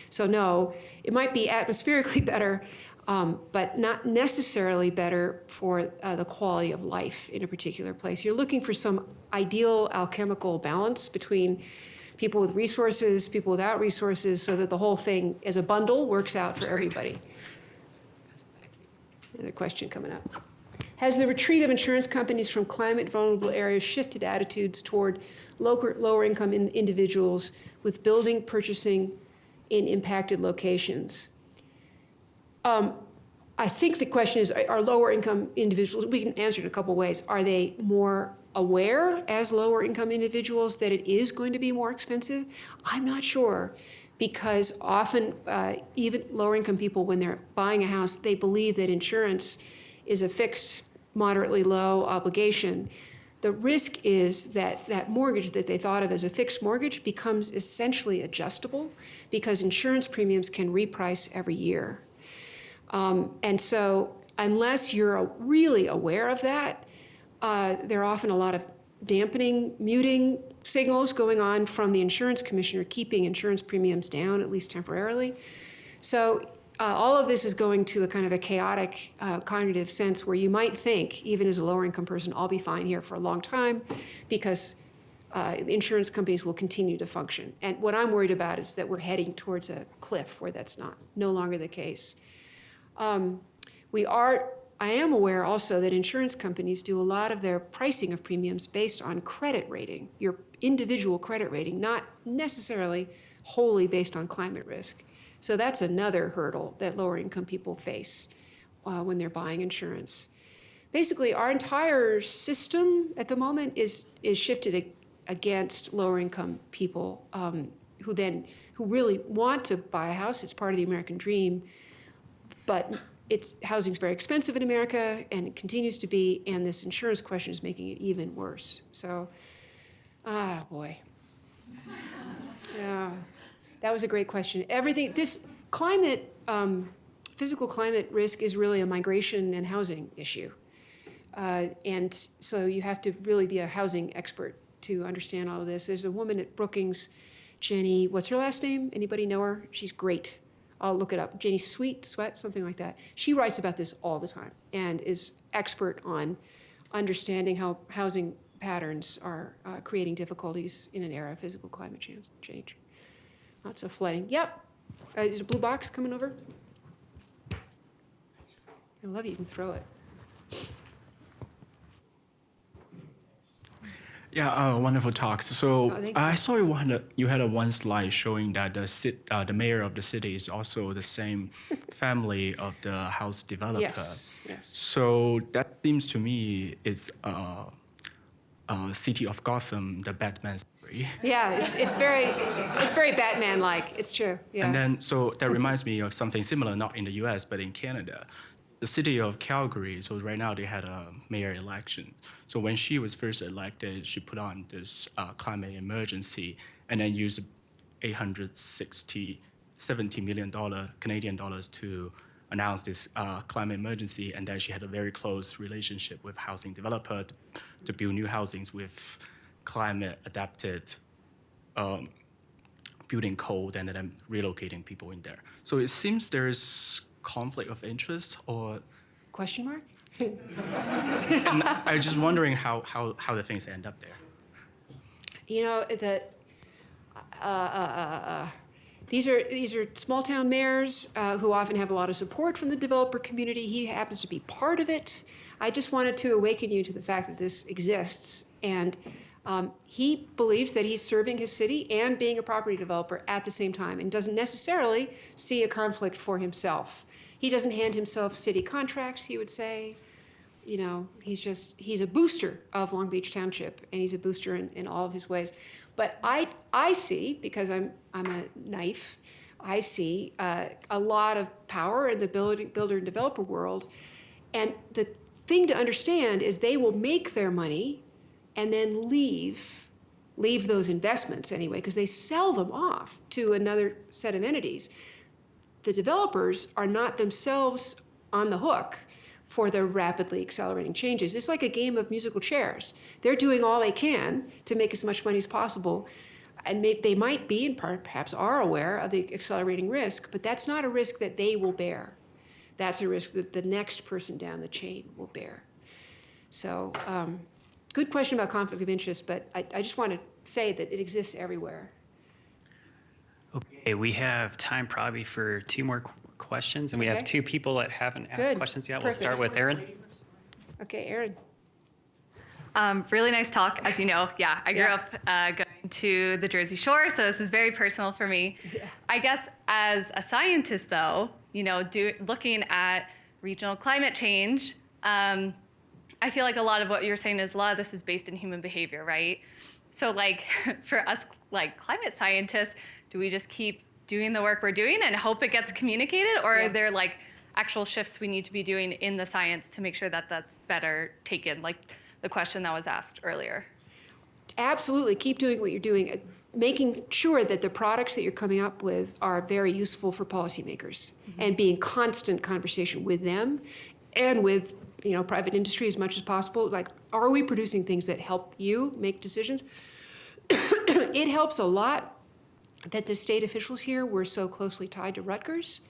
Speaker 2: So no, it might be atmospherically better, but not necessarily better for the quality of life in a particular place. You're looking for some ideal alchemical balance between people with resources, people without resources, so that the whole thing as a bundle works out for everybody. Another question coming up. Has the retreat of insurance companies from climate vulnerable areas shifted attitudes toward lower income individuals with building purchasing in impacted locations? I think the question is, are lower income individuals, we can answer it in a couple ways. Are they more aware as lower income individuals that it is going to be more expensive? I'm not sure, because often even lower income people, when they're buying a house, they believe that insurance is a fixed, moderately low obligation. The risk is that that mortgage that they thought of as a fixed mortgage becomes essentially adjustable because insurance premiums can reprice every year. And so unless you're really aware of that, there are often a lot of dampening, muting signals going on from the insurance commissioner, keeping insurance premiums down, at least temporarily. So all of this is going to a kind of a chaotic cognitive sense where you might think, even as a lower income person, I'll be fine here for a long time because insurance companies will continue to function. And what I'm worried about is that we're heading towards a cliff where that's no longer the case. I am aware also that insurance companies do a lot of their pricing of premiums based on credit rating, your individual credit rating, not necessarily wholly based on climate risk. So that's another hurdle that lower income people face when they're buying insurance. Basically, our entire system at the moment is shifted against lower income people who really want to buy a house. It's part of the American dream, but housing's very expensive in America, and it continues to be, and this insurance question is making it even worse. So, boy. Yeah, that was a great question. This climate, physical climate risk is really a migration and housing issue. And so you have to really be a housing expert to understand all of this. There's a woman at Brookings, Jenny, what's her last name? Anybody know her? She's great. I'll look it up. Jenny Sweat, something like that. She writes about this all the time and is expert on understanding how housing patterns are creating difficulties in an era of physical climate change. Lots of flooding. Yep. Is a blue box coming over? I love it. You can throw it.
Speaker 8: Yeah, wonderful talks. So
Speaker 2: thank you.
Speaker 8: I saw you had one slide showing that the mayor of the city is also the same family of the house developer.
Speaker 2: Yes.
Speaker 8: So that seems to me is City of Gotham, the Batman story.
Speaker 2: Yeah, it's very Batman-like. It's true. Yeah.
Speaker 8: And then, so that reminds me of something similar, not in the US, but in Canada. The city of Calgary, so right now they had a mayor election. So when she was first elected, she put on this climate emergency and then used $70 million Canadian dollars to announce this climate emergency. And then she had a very close relationship with housing developer to build new housings with climate adapted building code and then relocating people in there. So it seems there's conflict of interest or
Speaker 2: Question mark?
Speaker 8: and I'm just wondering how the things end up there.
Speaker 2: You know, these are small town mayors who often have a lot of support from the developer community. He happens to be part of it. I just wanted to awaken you to the fact that this exists, and he believes that he's serving his city and being a property developer at the same time, and doesn't necessarily see a conflict for himself. He doesn't hand himself city contracts, he would say. You know, he's a booster of Long Beach Township, and he's a booster in all of his ways. But I see, because I'm a knife, I see a lot of power in the builder and developer world. And the thing to understand is they will make their money and then leave those investments anyway, because they sell them off to another set of entities. The developers are not themselves on the hook for the rapidly accelerating changes. It's like a game of musical chairs. They're doing all they can to make as much money as possible. And they might be, and perhaps are aware of the accelerating risk, but that's not a risk that they will bear. That's a risk that the next person down the chain will bear. So, good question about conflict of interest, but I just want to say that it exists everywhere.
Speaker 1: Okay, we have time probably for two more questions, and we have
Speaker 2: Okay.
Speaker 1: two people that haven't asked
Speaker 2: Good.
Speaker 1: questions yet.
Speaker 2: Perfect.
Speaker 1: We'll start with Erin.
Speaker 2: Okay, Erin.
Speaker 9: Really nice talk, as you know. Yeah, I grew
Speaker 2: Yeah.
Speaker 9: up going to the Jersey Shore, so this is very personal for me.
Speaker 2: Yeah.
Speaker 9: I guess as a scientist, though, you know, looking at regional climate change, I feel like a lot of what you're saying is a lot of this is based in human behavior, right? So, like, for us, like climate scientists, do we just keep doing the work we're doing and hope it gets communicated, or
Speaker 2: Yeah.
Speaker 9: are there like actual shifts we need to be doing in the science to make sure that that's better taken? Like the question that was asked earlier.
Speaker 2: Absolutely, keep doing what you're doing, making sure that the products that you're coming up with are very useful for policymakers, and be in constant conversation with them and with private industry as much as possible. Like, are we producing things that help you make decisions? It helps a lot that the state officials here were so closely tied to Rutgers.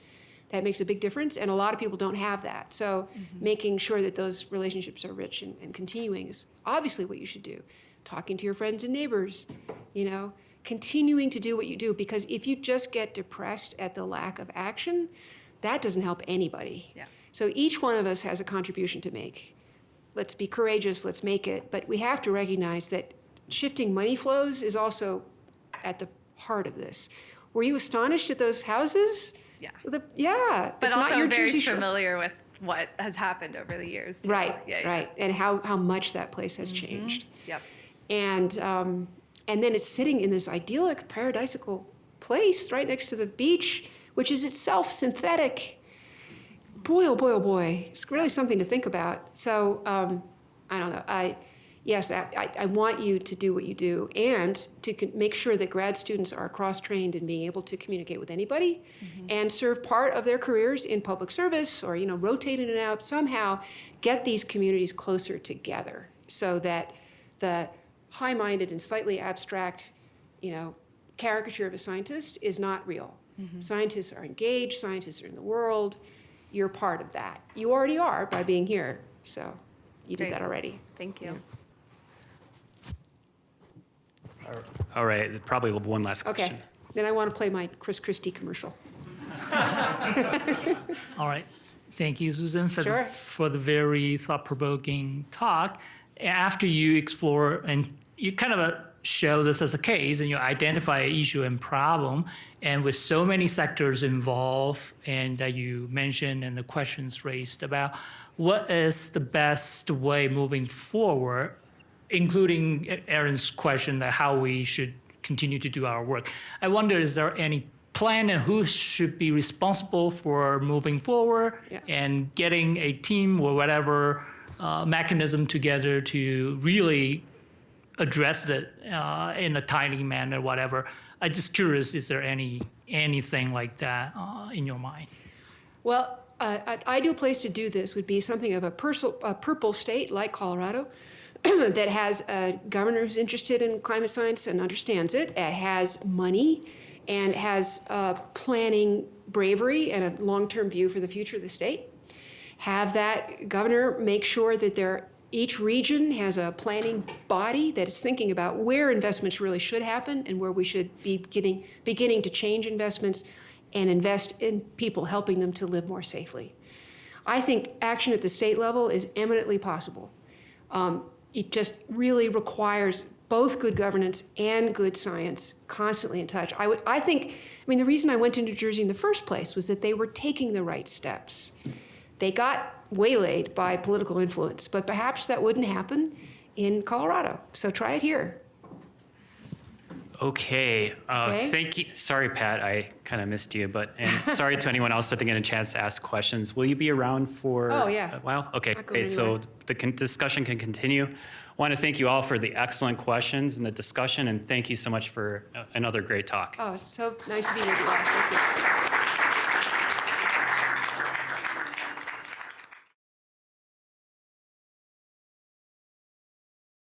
Speaker 2: That makes a big difference, and a lot of people don't have that. So making sure that those relationships are rich and continuing is obviously what you should do. Talking to your friends and neighbors, continuing to do what you do, because if you just get depressed at the lack of action, that doesn't help anybody.
Speaker 9: Yeah.
Speaker 2: So each one of us has a contribution to make. Let's be courageous, let's make it, but we have to recognize that shifting money flows is also at the heart of this. Were you astonished at those houses?
Speaker 9: Yeah.
Speaker 2: Yeah.
Speaker 9: But
Speaker 2: it's not
Speaker 9: also
Speaker 2: your
Speaker 9: very
Speaker 2: Jersey Shore.
Speaker 9: familiar with what has happened over the years, too.
Speaker 2: Right,
Speaker 9: Yeah,
Speaker 2: right. And how much that place has changed.
Speaker 9: Yep.
Speaker 2: And then it's sitting in this idyllic, paradisical place right next to the beach, which is itself synthetic. Boy, oh boy, oh boy. It's really something to think about. So I don't know. I want you to do what you do, and to make sure that grad students are cross-trained in being able to communicate with anybody and serve part of their careers in public service, or rotate in and out, somehow get these communities closer together so that the high-minded and slightly abstract, caricature of a scientist is not real. Scientists are engaged, scientists are in the world. You're part of that. You already are by being here, so you did
Speaker 9: Great.
Speaker 2: that already.
Speaker 9: Thank you.
Speaker 1: All right, probably one last question.
Speaker 2: Okay, then I want to play my Chris Christie commercial.
Speaker 10: All right. Thank you, Susan,
Speaker 2: Sure.
Speaker 10: for the very thought-provoking talk. After you explore and you kind of show this as a case and you identify an issue and problem, and with so many sectors involved and that you mentioned and the questions raised about what is the best way moving forward, including Aaron's question that how we should continue to do our work. I wonder, is there any plan and who should be responsible for moving forward and getting a team or whatever mechanism together to really address it in a timely manner, whatever. I'm just curious, is there anything like that in your mind?
Speaker 2: Well, an ideal place to do this would be something of a purple state like Colorado that has a governor who's interested in climate science and understands it. It has money and has planning bravery and a long-term view for the future of the state. Have that governor make sure that each region has a planning body that is thinking about where investments really should happen and where we should be beginning to change investments and invest in people, helping them to live more safely. I think action at the state level is eminently possible. It just really requires both good governance and good science constantly in touch. The reason I went to New Jersey in the first place was that they were taking the right steps. They got waylaid by political influence, but perhaps that wouldn't happen in Colorado. So try it here.
Speaker 1: Okay.
Speaker 2: Okay.
Speaker 1: Thank you. Sorry, Pat, I kind of missed you, and sorry to anyone else that didn't get a chance to ask questions. Will you be around for
Speaker 2: Oh, yeah.
Speaker 1: a while? Okay,
Speaker 2: Not going
Speaker 1: great. So
Speaker 2: anywhere.
Speaker 1: the discussion can continue. I want to thank you all for the excellent questions and the discussion, and thank you so much for another great talk.
Speaker 2: Oh, it's so nice to be here. Thank you.